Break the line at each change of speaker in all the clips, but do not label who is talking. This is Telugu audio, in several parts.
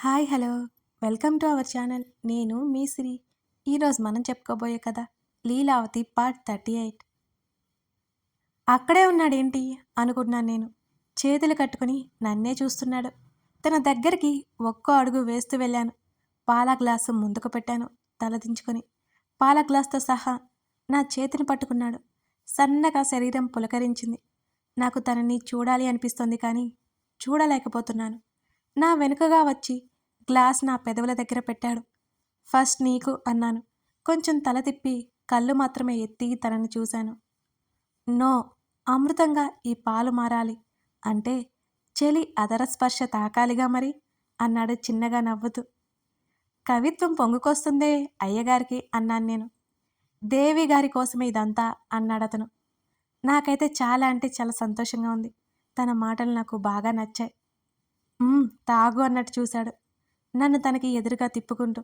Hi hello welcome to our channel. నేను మీ సిరి. ఈరోజు మనం చెప్పుకోబోయే కథ లీలావతి పార్ట్ 38. అక్కడే ఉన్నాడేంటి అనుకున్నాను నేను. చేతులు కట్టుకుని నన్నే చూస్తున్నాడు. తన దగ్గరికి ఒక్కో అడుగు వేస్తూ వెళ్ళాను. పాల గ్లాసు ముందుకు పెట్టాను తలదించుకొని. పాల గ్లాస్తో సహా నా చేతిని పట్టుకున్నాడు. సన్నగా శరీరం పులకరించింది. నాకు తనని చూడాలి అనిపిస్తోంది కానీ చూడలేకపోతున్నాను. నా వెనుకగా వచ్చి గ్లాస్ నా పెదవుల దగ్గర పెట్టాడు. ఫస్ట్ నీకు అన్నాను. కొంచెం తల తిప్పి కళ్ళు మాత్రమే ఎత్తి తనని చూశాను. నో, అమృతంగా ఈ పాలు మారాలి అంటే చెలి అదర స్పర్శ తాకాలిగా మరి అన్నాడు చిన్నగా నవ్వుతూ. కవిత్వం పొంగుకొస్తుందే అయ్యగారికి అన్నాను నేను. దేవి గారి కోసమే ఇదంతా అన్నాడతను. నాకైతే చాలా అంటే చాలా సంతోషంగా ఉంది. తన మాటలు నాకు బాగా నచ్చాయి. తాగు అన్నట్టు చూశాడు నన్ను తనకి ఎదురుగా తిప్పుకుంటూ.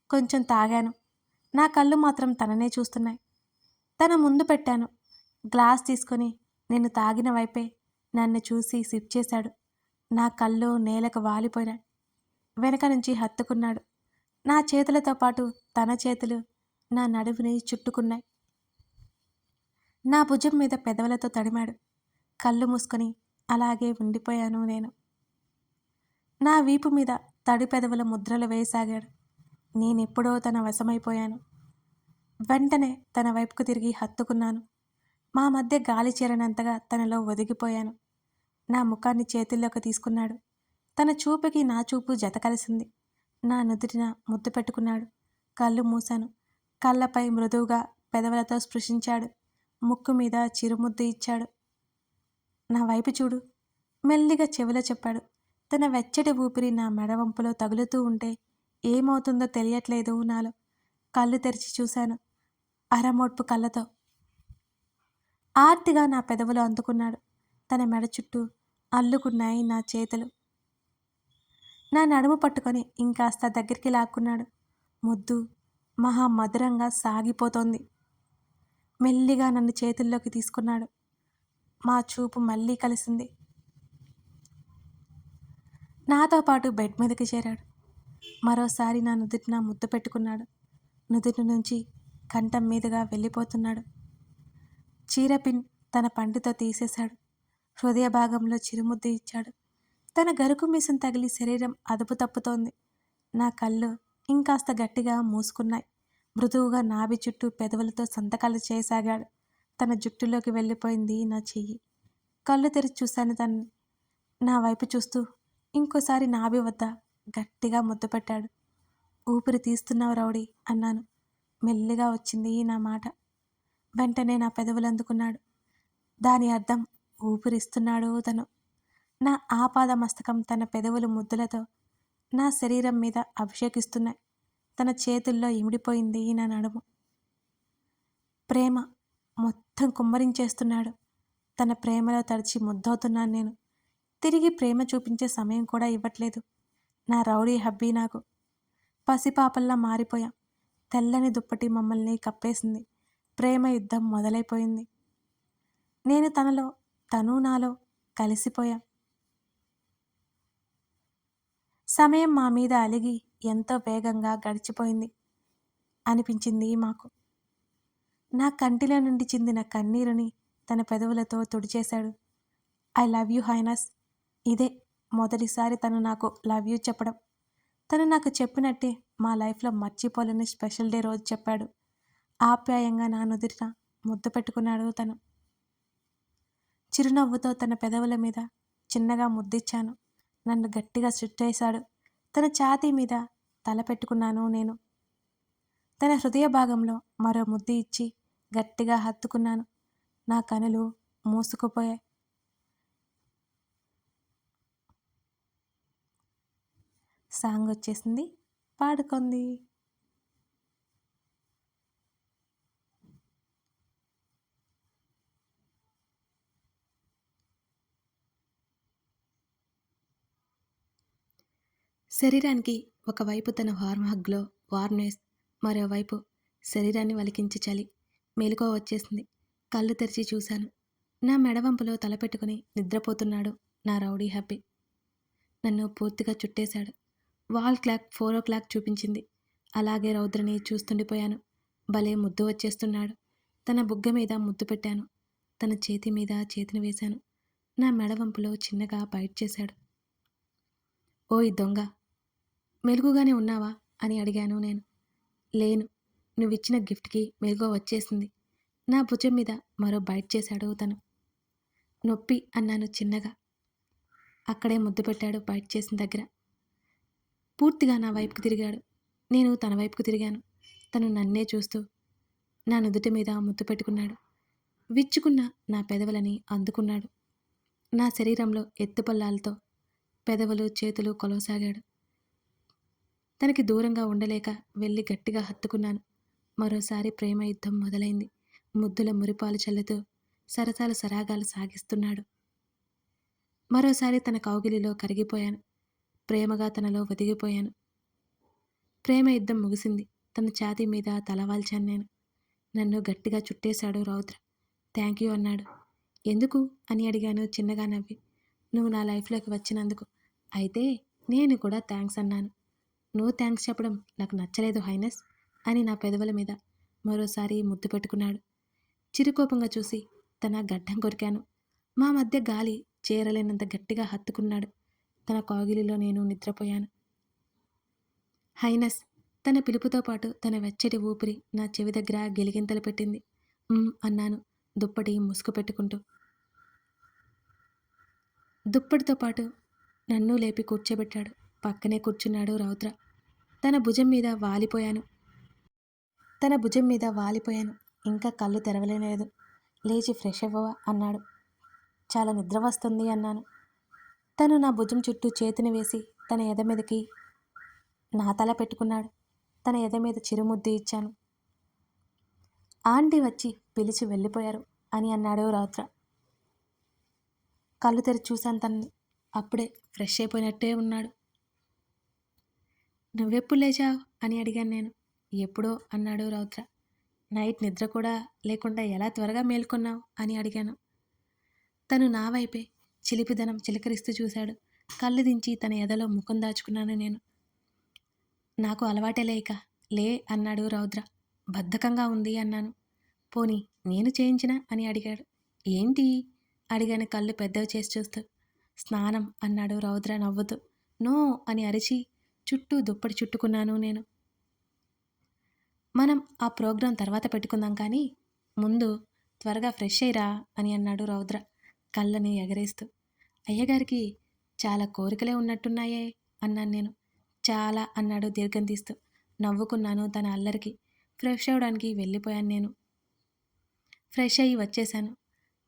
కొంచెం తాగాను. నా కళ్ళు మాత్రం తననే చూస్తున్నాయి. తన ముందు పెట్టాను. గ్లాస్ తీసుకొని నేను తాగిన వైపే నన్ను చూసి సిప్ చేశాడు. నా కళ్ళు నేలకు వాలిపోయినాయి. వెనక నుంచి హత్తుకున్నాడు. నా చేతులతో పాటు తన చేతులు నా నడుముని చుట్టుకున్నాయి. నా భుజం మీద పెదవులతో తడిమాడు. కళ్ళు మూసుకొని అలాగే ఉండిపోయాను నేను. నా వీపు మీద తడి పెదవుల ముద్రలు వేయసాగాడు. నేనెప్పుడో తన వశమైపోయాను. వెంటనే తన వైపుకు తిరిగి హత్తుకున్నాను. మా మధ్య గాలి చేరనంతగా తనలో ఒదిగిపోయాను. నా ముఖాన్ని చేతుల్లోకి తీసుకున్నాడు. తన చూపుకి నా చూపు జత కలిసింది. నా నుదుటిన ముద్దు పెట్టుకున్నాడు. కళ్ళు మూశాను. కళ్ళపై మృదువుగా పెదవులతో స్పృశించాడు. ముక్కు మీద చిరుముద్దు ఇచ్చాడు. నా వైపు చూడు మెల్లిగా చెవిలో చెప్పాడు. తన వెచ్చటి ఊపిరి నా మెడవంపులో తగులుతూ ఉంటే ఏమవుతుందో తెలియట్లేదు నాలో. కళ్ళు తెరిచి చూశాను అరమోడ్పు కళ్ళతో. ఆర్తిగా నా పెదవులు అందుకున్నాడు. తన మెడ చుట్టూ అల్లుకున్నాయి నా చేతులు. నా నడుము పట్టుకొని ఇంకాస్త దగ్గరికి లాక్కున్నాడు. ముద్దు మహా మధురంగా సాగిపోతోంది. మెల్లిగా నన్ను చేతుల్లోకి తీసుకున్నాడు. మా చూపు మళ్ళీ కలిసింది. నాతో పాటు బెడ్ మీదకి చేరాడు. మరోసారి నా నుదుటిన ముద్దు పెట్టుకున్నాడు. నుదుటి నుంచి కంఠం మీదుగా వెళ్ళిపోతున్నాడు. చీరపిన్ తన పంటితో తీసేశాడు. హృదయ భాగంలో చిరుముద్దు ఇచ్చాడు. తన గరుకు మీసం తగిలి శరీరం అదుపు తప్పుతోంది. నా కళ్ళు ఇంకాస్త గట్టిగా మూసుకున్నాయి. మృదువుగా నాభి చుట్టూ పెదవులతో సంతకాలు చేయసాగాడు. తన జుట్టులోకి వెళ్ళిపోయింది నా చెయ్యి. కళ్ళు తెరిచి చూశాను తనని. నా వైపు చూస్తూ ఇంకోసారి నాభి వద్ద గట్టిగా ముద్దు పెట్టాడు. ఊపిరి తీస్తున్నావు రౌడీ అన్నాను. మెల్లిగా వచ్చింది నా మాట. వెంటనే నా పెదవులు అందుకున్నాడు. దాని అర్థం ఊపిరిస్తున్నాడు తను. నా ఆపాద మస్తకం తన పెదవులు ముద్దులతో నా శరీరం మీద అభిషేకిస్తున్నాయి. తన చేతుల్లో ఇమిడిపోయింది నా నడుము. ప్రేమ మొత్తం కుమ్మరించేస్తున్నాడు. తన ప్రేమలో తడిచి ముద్దవుతున్నాను నేను. తిరిగి ప్రేమ చూపించే సమయం కూడా ఇవ్వట్లేదు నా రౌడీ హబ్బీ నాకు. పసిపాపల్లా మారిపోయాం. తెల్లని దుప్పటి మమ్మల్ని కప్పేసింది. ప్రేమ యుద్ధం మొదలైపోయింది. నేను తనలో, తను నాలో కలిసిపోయాం. సమయం మా మీద అలిగి ఎంతో వేగంగా గడిచిపోయింది అనిపించింది మాకు. నా కంటిలో నుండి చిందిన కన్నీరుని తన పెదవులతో తుడిచేశాడు. I love you highness. ఇదే మొదటిసారి తను నాకు లవ్ యూ చెప్పడం. తను నాకు చెప్పినట్టే మా లైఫ్లో మర్చిపోలేని స్పెషల్ డే రోజు చెప్పాడు. ఆప్యాయంగా నా నుదిరిన ముద్దు పెట్టుకున్నాడు తను. చిరునవ్వుతో తన పెదవుల మీద చిన్నగా ముద్దిచ్చాను. నన్ను గట్టిగా చుట్టేశాడు. తన ఛాతీ మీద తల పెట్టుకున్నాను నేను. తన హృదయ భాగంలో మరో ముద్దు ఇచ్చి గట్టిగా హత్తుకున్నాను. నా కనులు మూసుకుపోయాయి. సాంగ్ వచ్చేసింది, పాడుకుంది. శరీరానికి ఒకవైపు తన వార్మ్ హగ్లో వార్మ్నెస్, మరోవైపు శరీరాన్ని వలికించి చలి. మెలకువ వచ్చేసింది. కళ్ళు తెరిచి చూశాను. నా మెడవంపులో తలపెట్టుకుని నిద్రపోతున్నాడు నా రౌడీ హ్యాపీ. నన్ను పూర్తిగా చుట్టేశాడు. వాల్ క్లాక్ 4 చూపించింది. అలాగే రౌద్రని చూస్తుండిపోయాను. భలే ముద్దు వచ్చేస్తున్నాడు. తన బుగ్గ మీద ముద్దు పెట్టాను. తన చేతి మీద చేతిని వేశాను. నా మెడవంపులో చిన్నగా బైట్ చేశాడు. ఓయ్ దొంగ, మెలుగుగానే ఉన్నావా అని అడిగాను నేను. లేను, నువ్విచ్చిన గిఫ్ట్కి మెలుగు వచ్చేసింది. నా భుజం మీద మరో బైట్ చేశాడు తను. నొప్పి అన్నాను చిన్నగా. అక్కడే ముద్దు పెట్టాడు బైట్ చేసిన దగ్గర. పూర్తిగా నా వైపుకు తిరిగాడు. నేను తన వైపుకు తిరిగాను. తను నన్నే చూస్తూ నా నుదుటి మీద ముద్దు పెట్టుకున్నాడు. విచ్చుకున్న నా పెదవులని అందుకున్నాడు. నా శరీరంలో ఎత్తుపల్లాలతో పెదవులు చేతులు కొలవసాగాడు. తనకి దూరంగా ఉండలేక వెళ్ళి గట్టిగా హత్తుకున్నాను. మరోసారి ప్రేమ యుద్ధం మొదలైంది. ముద్దుల మురిపాలు చల్లుతూ సరసాల సరాగాలు సాగిస్తున్నాడు. మరోసారి తన కౌగిలిలో కరిగిపోయాను. ప్రేమగా తనలో ఒదిగిపోయాను. ప్రేమ యుద్ధం ముగిసింది. తన ఛాతీ మీద తలవాల్చాను నేను. నన్ను గట్టిగా చుట్టేశాడు రౌద్ర. థ్యాంక్ యూ అన్నాడు. ఎందుకు అని అడిగాను చిన్నగా నవ్వి. నువ్వు నా లైఫ్లోకి వచ్చినందుకు. అయితే నేను కూడా థ్యాంక్స్ అన్నాను. నువ్వు థ్యాంక్స్ చెప్పడం నాకు నచ్చలేదు హైనస్ అని నా పెదవుల మీద మరోసారి ముద్దు పెట్టుకున్నాడు. చిరుకోపంగా చూసి తన గడ్డం కొరికాను. మా మధ్య గాలి చేరలేనంత గట్టిగా హత్తుకున్నాడు. తన కౌగిలిలో నేను నిద్రపోయాను. హైనస్ తన పిలుపుతో పాటు తన వెచ్చటి ఊపిరి నా చెవి దగ్గర గిలిగింతలు పెట్టింది. అన్నాను దుప్పటి ముసుగు పెట్టుకుంటూ. దుప్పటితో పాటు నన్ను లేపి కూర్చోబెట్టాడు. పక్కనే కూర్చున్నాడు రౌద్ర. తన భుజం మీద వాలిపోయాను. ఇంకా కళ్ళు తెరవలేదు. లేచి ఫ్రెష్ అవ్వవా అన్నాడు. చాలా నిద్ర వస్తుంది అన్నాను. తను నా భుజం చుట్టూ చేతిని వేసి తన ఎద మీదకి నా తల పెట్టుకున్నాడు. తన ఎద మీద చిరుముద్దు ఇచ్చాను. ఆంటీ వచ్చి పిలిచి వెళ్ళిపోయారు అని అన్నాడు రౌద్ర. కళ్ళు తెరిచి చూశాను తనని. అప్పుడే ఫ్రెష్ అయిపోయినట్టే ఉన్నాడు. నువ్వెప్పుడు లేచావు అని అడిగాను నేను. ఎప్పుడో అన్నాడు రౌద్ర. నైట్ నిద్ర కూడా లేకుండా ఎలా త్వరగా మేల్కొన్నావు అని అడిగాను. తను నా వైపే చిలిపిదనం చిలకరిస్తూ చూశాడు. కళ్ళు దించి తన ఎదలో ముఖం దాచుకున్నాను నేను. నాకు అలవాటే లేక లే అన్నాడు రౌద్ర. బద్ధకంగా ఉంది అన్నాను. పోనీ నేను చేయించినా అని అడిగాడు. ఏంటి అడిగాను కళ్ళు పెద్దవి చేసి చూస్తూ. స్నానం అన్నాడు రౌద్ర నవ్వుతూ. నో అని అరిచి చుట్టూ దుప్పటి చుట్టుకున్నాను నేను. మనం ఆ ప్రోగ్రాం తర్వాత పెట్టుకుందాం కానీ ముందు త్వరగా ఫ్రెష్ అయ్యిరా అని అన్నాడు రౌద్ర కళ్ళని ఎగరేస్తూ. అయ్యగారికి చాలా కోరికలే ఉన్నట్టున్నాయే అన్నాను నేను. చాలా అన్నాడు దీర్ఘం తీస్తూ. నవ్వుకున్నాను తన అల్లరికి. ఫ్రెష్ అవడానికి వెళ్ళిపోయాను నేను. ఫ్రెష్ అయ్యి వచ్చేశాను.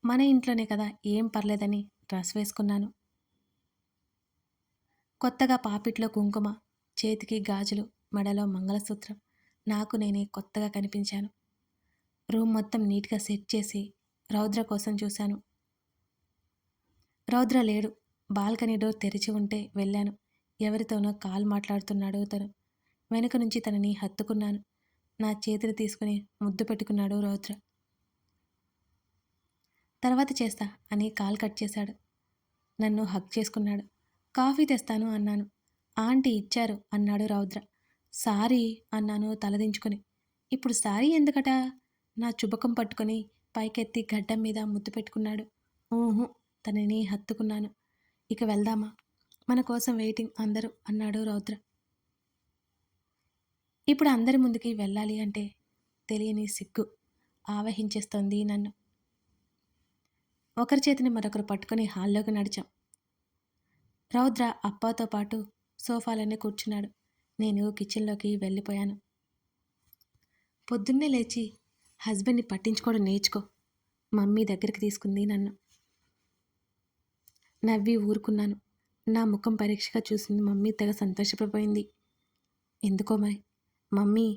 మన ఇంట్లోనే కదా, ఏం పర్లేదని డ్రెస్ వేసుకున్నాను. కొత్తగా పాపిట్లో కుంకుమ, చేతికి గాజులు, మెడలో మంగళసూత్రం. నాకు నేనే కొత్తగా కనిపించాను. రూమ్ మొత్తం నీట్గా సెట్ చేసి రౌద్ర కోసం చూశాను. రౌద్ర లేడు. బాల్కనీ డోర్ తెరిచి ఉంటే వెళ్ళాను. ఎవరితోనో కాల్ మాట్లాడుతున్నాడు తను. వెనుక నుంచి తనని హత్తుకున్నాను. నా చేతిని తీసుకుని ముద్దు పెట్టుకున్నాడు రౌద్ర. తర్వాత చేస్తా అని కాల్ కట్ చేశాడు. నన్ను హగ్ చేసుకున్నాడు. కాఫీ తెస్తాను అన్నాను. ఆంటీ ఇచ్చారు అన్నాడు రౌద్ర. సారీ అన్నాను తలదించుకుని. ఇప్పుడు సారీ ఎందుకట? నా చుబకం పట్టుకొని పైకెత్తి గడ్డం మీద ముద్దు పెట్టుకున్నాడు. ఊహు తనని హత్తుకున్నాను. ఇక వెళ్దామా, మన కోసం వెయిటింగ్ అందరూ అన్నాడు రౌద్ర. ఇప్పుడు అందరి ముందుకి వెళ్ళాలి అంటే తెలియని సిగ్గు ఆవహించేస్తోంది నన్ను. ఒకరి చేతిని మరొకరు పట్టుకుని హాల్లోకి నడిచాం. రౌద్ర అప్పాతో పాటు సోఫాలోనే కూర్చున్నాడు. నేను కిచెన్లోకి వెళ్ళిపోయాను. పొద్దున్నే లేచి హస్బెండ్ని పట్టించుకోవడం నేర్చుకో, మమ్మీ దగ్గరికి తీసుకుంది నన్ను. నవ్వి ఊరుకున్నాను. నా ముఖం పరీక్షగా చూసింది మమ్మీ. తెగ సంతోషపడిపోయింది. ఎందుకో మరి. మమ్మీ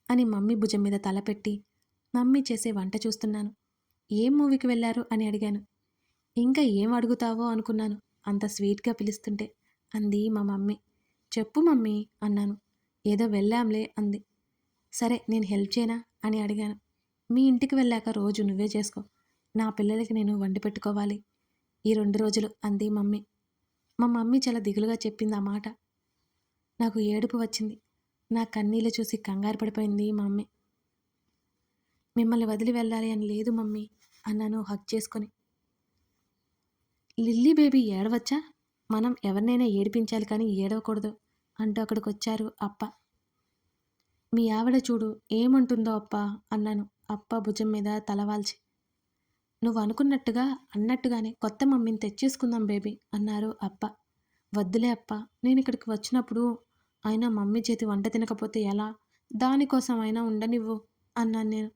అని మమ్మీ భుజం మీద తల పెట్టి మమ్మీ చేసే వంట చూస్తున్నాను. ఏం మూవీకి వెళ్ళారు అని అడిగాను. ఇంకా ఏం అడుగుతావో అనుకున్నాను, అంత స్వీట్గా పిలుస్తుంటే. అంది మా మమ్మీ. చెప్పు మమ్మీ అన్నాను. ఏదో వెళ్ళాంలే అంది. సరే నేను హెల్ప్ చేయనా అని అడిగాను. మీ ఇంటికి వెళ్ళాక రోజు నువ్వే చేసుకో, నా పిల్లలకి నేను వండి పెట్టుకోవాలి ఈ 2 రోజులు అంది మమ్మీ. మా మమ్మీ చాలా దిగులుగా చెప్పింది ఆ మాట. నాకు ఏడుపు వచ్చింది. నా కన్నీళ్ళు చూసి కంగారు పడిపోయింది మా అమ్మ. మిమ్మల్ని వదిలి వెళ్ళాలి అని లేదు మమ్మీ అన్నాను హగ్ చేసుకొని. లిల్లీ బేబీ ఏడవచ్చా? మనం ఎవరినైనా ఏడిపించాలి కానీ ఏడవకూడదు అంటూ అక్కడికొచ్చారు అప్ప. మీ ఆవిడ చూడు ఏమంటుందో అప్ప అన్నాను అప్ప భుజం మీద తలవాల్చి. నువ్వు అనుకున్నట్టుగా అన్నట్టుగానే కొత్త మమ్మీని తెచ్చేసుకుందాం బేబీ అన్నారు అప్ప. వద్దులే అప్ప, నేను ఇక్కడికి వచ్చినప్పుడు అయినా మమ్మీ చేతి వంట తినకపోతే ఎలా? దానికోసం అయినా ఉండనివ్వు అన్నాను నేను.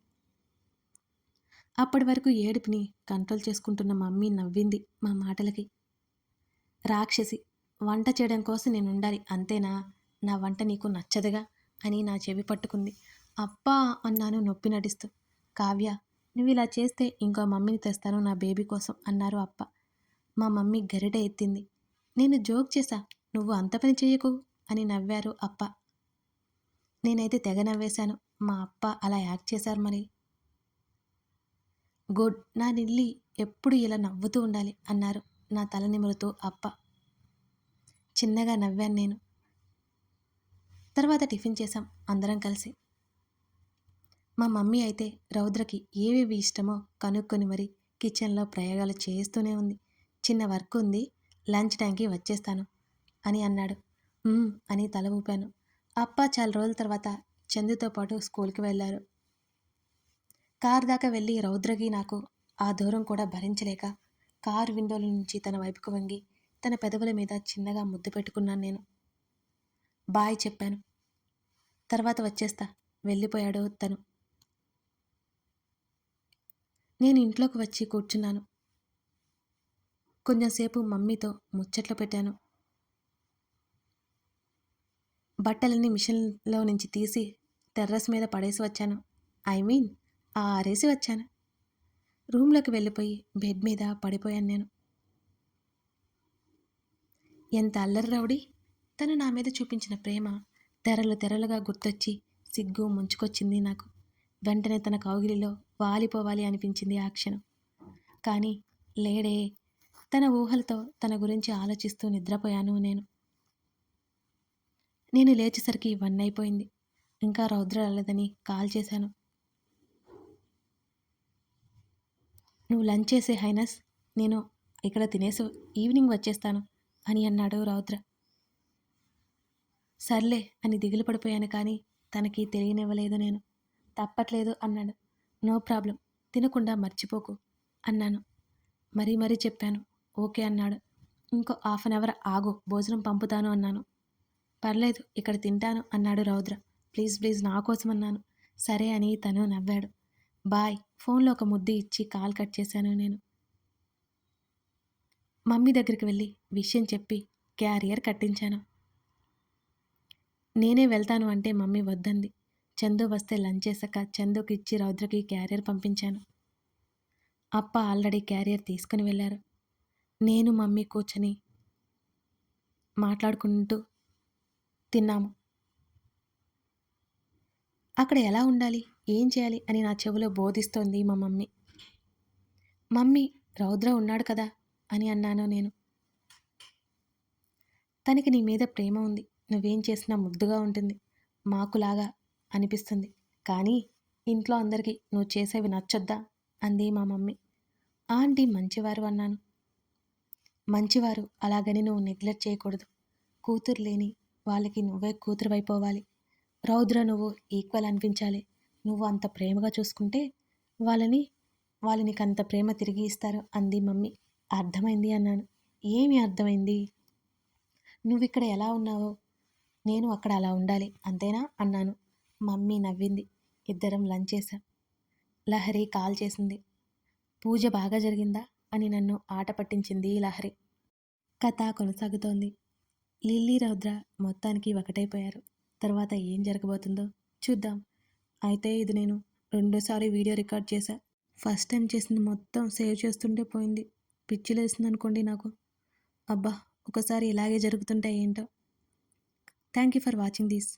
అప్పటి వరకు ఏడుపుని కంట్రోల్ చేసుకుంటున్న మమ్మీ నవ్వింది మా మాటలకి. రాక్షసి, వంట చేయడం కోసం నేను ఉండాలి అంతేనా? నా వంట నీకు నచ్చదుగా అని నా చెవి పట్టుకుంది. అప్పా అన్నాను నొప్పి నటిస్తూ. కావ్య, నువ్వు ఇలా చేస్తే ఇంకో మమ్మీని తెస్తాను నా బేబీ కోసం అన్నారు అప్ప. మా మమ్మీ గరిట ఎత్తింది. నేను జోక్ చేశా, నువ్వు అంత పని చేయకు అని నవ్వారు అప్ప. నేనైతే తెగ నవ్వేశాను. మా అప్ప అలా యాక్ట్ చేశారు మరి. గుడ్, నా నిల్లి ఎప్పుడు ఇలా నవ్వుతూ ఉండాలి అన్నారు నా తల నిమురుతూ అప్ప. చిన్నగా నవ్వాను నేను. తర్వాత టిఫిన్ చేశాం అందరం కలిసి. మా మమ్మీ అయితే రౌద్రకి ఏవేవి ఇష్టమో కనుక్కొని మరి కిచెన్లో ప్రయోగాలు చేస్తూనే ఉంది. చిన్న వర్క్ ఉంది, లంచ్ టైంకి వచ్చేస్తాను అని అన్నాడు. అని తల ఊపాను. అప్ప చాలా రోజుల తర్వాత చందుతో పాటు స్కూల్కి వెళ్ళారు. కార్ దాకా వెళ్ళి రౌద్రకి నాకు ఆ దూరం కూడా భరించలేక కారు విండోల నుంచి తన వైపుకు వంగి తన పెదవుల మీద చిన్నగా ముద్దు పెట్టుకున్నాను నేను. బాయ్ చెప్పాను. తర్వాత వచ్చేస్తా వెళ్ళిపోయాడు తను. నేను ఇంట్లోకి వచ్చి కూర్చున్నాను. కొంచెంసేపు మమ్మీతో ముచ్చట్లు పెట్టాను. బట్టలన్నీ మిషన్లో నుంచి తీసి టెర్రస్ మీద పడేసి వచ్చాను. ఆరేసి వచ్చాను. రూమ్లోకి వెళ్ళిపోయి బెడ్ మీద పడిపోయాను నేను. ఎంత అల్లరి రౌడీ! తను నా మీద చూపించిన ప్రేమ తెరలు తెరలుగా గుర్తొచ్చి సిగ్గు ముంచుకొచ్చింది నాకు. వెంటనే తన కౌగిలిలో వాలిపోవాలి అనిపించింది ఆ క్షణం. కానీ లేడే. తన ఊహలతో తన గురించి ఆలోచిస్తూ నిద్రపోయాను నేను. నేను లేచేసరికి 1 అయిపోయింది. ఇంకా రౌద్ర రాలేదని కాల్ చేశాను. నువ్వు లంచ్ చేసే హైనస్, నేను ఇక్కడ తినేసి ఈవినింగ్ వచ్చేస్తాను అని అన్నాడు రౌద్ర. సర్లే అని దిగులు పడిపోయాను కానీ తనకి తెలియనివ్వలేదు నేను. తప్పట్లేదు అన్నాడు. నో ప్రాబ్లం, తినకుండా మర్చిపోకు అన్నాను. మరీ చెప్పాను. ఓకే అన్నాడు. ఇంకో 1/2 అవర్ ఆగు, భోజనం పంపుతాను అన్నాను. పర్లేదు ఇక్కడ తింటాను అన్నాడు రౌద్ర. ప్లీజ్ నా కోసం అన్నాను. సరే అని తను నవ్వాడు. బాయ్. ఫోన్లో ఒక ముద్దు ఇచ్చి కాల్ కట్ చేశాను నేను. మమ్మీ దగ్గరికి వెళ్ళి విషయం చెప్పి క్యారియర్ కట్టించాను. నేనే వెళ్తాను అంటే మమ్మీ వద్దంది. చందు వస్తే లంచ్ చేశాక చందుకి ఇచ్చి రౌద్రకి క్యారియర్ పంపించాను. అప్ప ఆల్రెడీ క్యారియర్ తీసుకుని వెళ్ళారు. నేను మమ్మీ కూర్చొని మాట్లాడుకుంటూ తిన్నాము. అక్కడ ఎలా ఉండాలి, ఏం చేయాలి అని నా చెవిలో బోధిస్తోంది మా మమ్మీ. మమ్మీ, రౌద్ర ఉన్నాడు కదా అని అన్నాను నేను. తనకి నీ మీద ప్రేమ ఉంది, నువ్వేం చేసినా ముద్దుగా ఉంటుంది, మాకులాగా అనిపిస్తుంది. కానీ ఇంట్లో అందరికీ నువ్వు చేసేవి నచ్చొద్దా అంది మా మమ్మీ. ఆంటీ మంచివారు అన్నాను. మంచివారు, అలాగని నువ్వు నెగ్లెక్ట్ చేయకూడదు. కూతురు లేని వాళ్ళకి నువ్వే కూతురు అయిపోవాలి. రౌద్ర నువ్వు ఈక్వల్ అనిపించాలి. నువ్వు అంత ప్రేమగా చూసుకుంటే వాళ్ళు నీకు అంత ప్రేమ తిరిగి ఇస్తారు అంది మమ్మీ. అర్థమైంది అన్నాను. ఏమి అర్థమైంది? నువ్విక్కడ ఎలా ఉన్నావో నేను అక్కడ అలా ఉండాలి అంతేనా అన్నాను. మమ్మీ నవ్వింది. ఇద్దరం లంచ్ చేశాం. లహరి కాల్ చేసింది. పూజ బాగా జరిగిందా అని నన్ను ఆట పట్టించింది లహరి. కథ కొనసాగుతోంది. లిల్లీ రౌద్ర మొత్తానికి ఒకటైపోయారు. తర్వాత ఏం జరగబోతుందో చూద్దాం. అయితే ఇది నేను 2సారి వీడియో రికార్డ్ చేశా. ఫస్ట్ టైం చేసింది మొత్తం సేవ్ చేస్తుంటే పోయింది. పిచ్చిలేసింది అనుకోండి నాకు. అబ్బా, ఒకసారి ఇలాగే జరుగుతుంటే ఏంటో. Thank you for watching this.